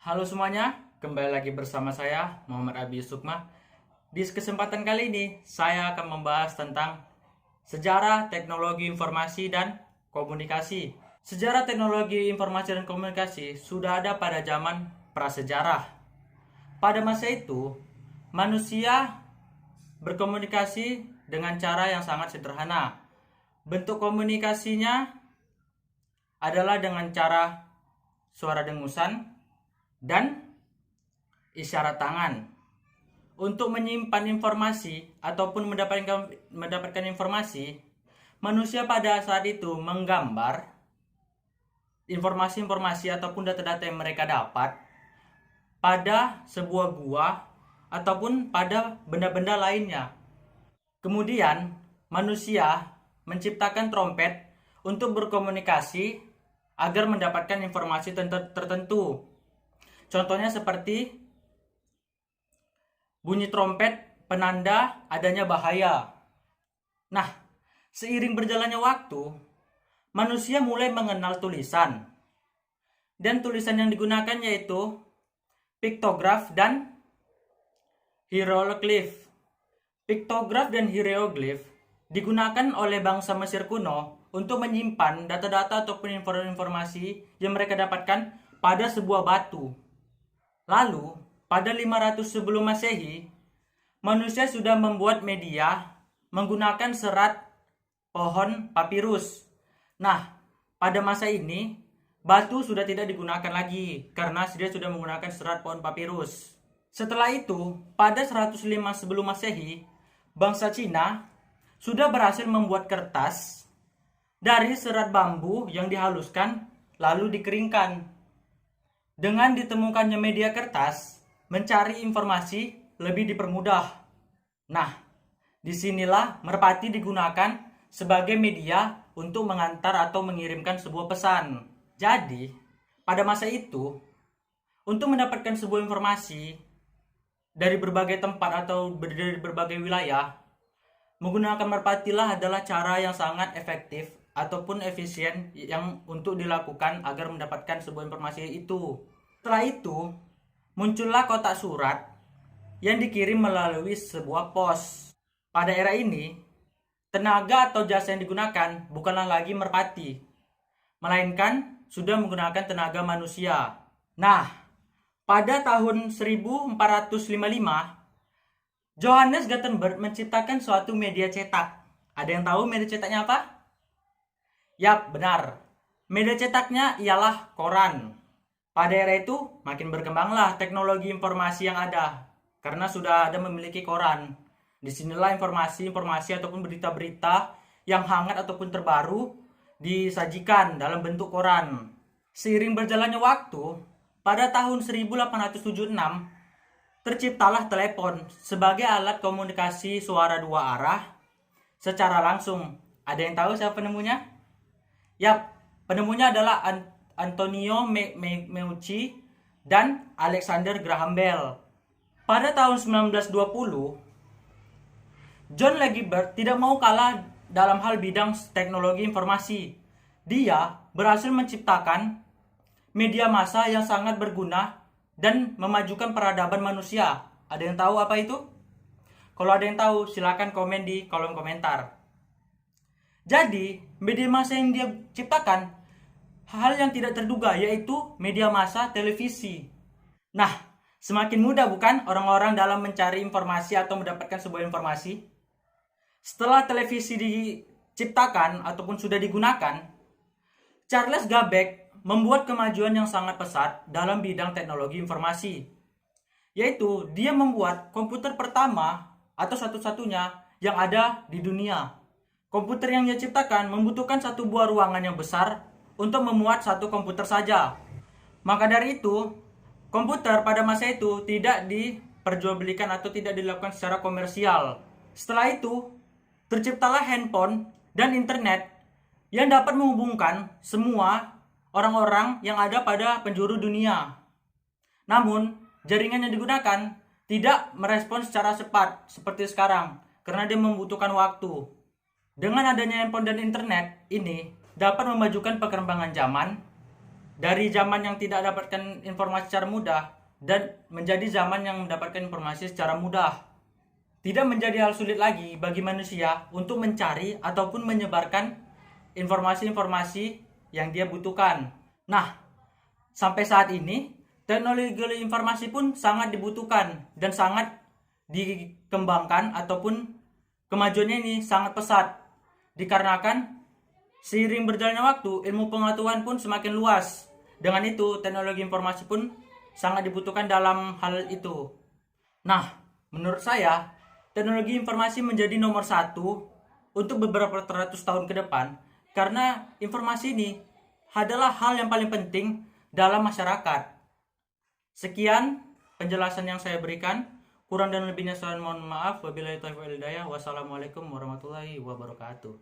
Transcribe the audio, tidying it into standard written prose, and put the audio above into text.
Halo semuanya, kembali lagi bersama saya Muhammad Abi Sukma. Di kesempatan kali ini saya akan membahas tentang sejarah teknologi informasi dan komunikasi. Sejarah teknologi informasi dan komunikasi sudah ada pada zaman prasejarah. Pada masa itu, manusia berkomunikasi dengan cara yang sangat sederhana. Bentuk komunikasinya adalah dengan cara suara dengusan dan isyarat tangan. Untuk menyimpan informasi ataupun mendapatkan informasi, manusia pada saat itu menggambar informasi-informasi ataupun data-data yang mereka dapat pada sebuah gua ataupun pada benda-benda lainnya. Kemudian, manusia menciptakan trompet untuk berkomunikasi agar mendapatkan informasi tertentu. Contohnya seperti bunyi trompet penanda adanya bahaya. Nah, seiring berjalannya waktu, manusia mulai mengenal tulisan. Dan tulisan yang digunakan yaitu piktograf dan hieroglif. Piktograf dan hieroglif digunakan oleh bangsa Mesir kuno untuk menyimpan data-data ataupun informasi yang mereka dapatkan pada sebuah batu. Lalu, pada 500 sebelum Masehi, manusia sudah membuat media menggunakan serat pohon papirus. Nah, pada masa ini, batu sudah tidak digunakan lagi karena dia sudah menggunakan serat pohon papirus. Setelah itu, pada 105 sebelum Masehi, bangsa Cina sudah berhasil membuat kertas dari serat bambu yang dihaluskan lalu dikeringkan. Dengan ditemukannya media kertas, mencari informasi lebih dipermudah. Nah, disinilah merpati digunakan sebagai media untuk mengantar atau mengirimkan sebuah pesan. Jadi, pada masa itu, untuk mendapatkan sebuah informasi dari berbagai tempat atau dari berbagai wilayah, menggunakan merpatilah adalah cara yang sangat efektif ataupun efisien yang untuk dilakukan agar mendapatkan sebuah informasi itu. Setelah itu, muncullah kotak surat yang dikirim melalui sebuah pos. Pada era ini, tenaga atau jasa yang digunakan bukanlah lagi merpati, melainkan sudah menggunakan tenaga manusia. Nah, pada tahun 1455, Johannes Gutenberg menciptakan suatu media cetak. Ada yang tahu media cetaknya apa? Yap, benar. Media cetaknya ialah koran. Pada era itu, makin berkembanglah teknologi informasi yang ada. Karena sudah ada memiliki koran. Disinilah informasi-informasi ataupun berita-berita yang hangat ataupun terbaru disajikan dalam bentuk koran. Seiring berjalannya waktu, pada tahun 1876, terciptalah telepon sebagai alat komunikasi suara dua arah secara langsung. Ada yang tahu siapa penemunya? Yap, penemunya adalah Antonio Meucci dan Alexander Graham Bell. Pada tahun 1920, John Lagerberg tidak mau kalah dalam hal bidang teknologi informasi. Dia berhasil menciptakan media massa yang sangat berguna dan memajukan peradaban manusia. Ada yang tahu apa itu? Kalau ada yang tahu, silakan komen di kolom komentar. Jadi, media massa yang dia ciptakan hal yang tidak terduga, yaitu media massa televisi. Nah, semakin mudah bukan orang-orang dalam mencari informasi atau mendapatkan sebuah informasi? Setelah televisi diciptakan ataupun sudah digunakan, Charles Babbage membuat kemajuan yang sangat pesat dalam bidang teknologi informasi. Yaitu, dia membuat komputer pertama atau satu-satunya yang ada di dunia. Komputer yang dia ciptakan membutuhkan satu buah ruangan yang besar untuk memuat satu komputer saja. Maka dari itu, komputer pada masa itu tidak diperjualbelikan atau tidak dilakukan secara komersial. Setelah itu, terciptalah handphone dan internet yang dapat menghubungkan semua orang-orang yang ada pada penjuru dunia. Namun, jaringan yang digunakan tidak merespon secara cepat seperti sekarang karena dia membutuhkan waktu. Dengan adanya handphone dan internet ini dapat memajukan perkembangan zaman dari zaman yang tidak dapatkan informasi secara mudah dan menjadi zaman yang mendapatkan informasi secara mudah. Tidak menjadi hal sulit lagi bagi manusia untuk mencari ataupun menyebarkan informasi-informasi yang dia butuhkan. Nah, sampai saat ini teknologi informasi pun sangat dibutuhkan dan sangat dikembangkan, ataupun kemajuannya ini sangat pesat dikarenakan seiring berjalannya waktu ilmu pengetahuan pun semakin luas. Dengan itu teknologi informasi pun sangat dibutuhkan dalam hal itu. Nah, menurut saya teknologi informasi menjadi nomor satu untuk beberapa ratus tahun ke depan, karena informasi ini adalah hal yang paling penting dalam masyarakat. Sekian penjelasan yang saya berikan. Kurang dan lebihnya saya mohon maaf. Wabillahi taufiq wal hidayah. Wassalamualaikum warahmatullahi wabarakatuh.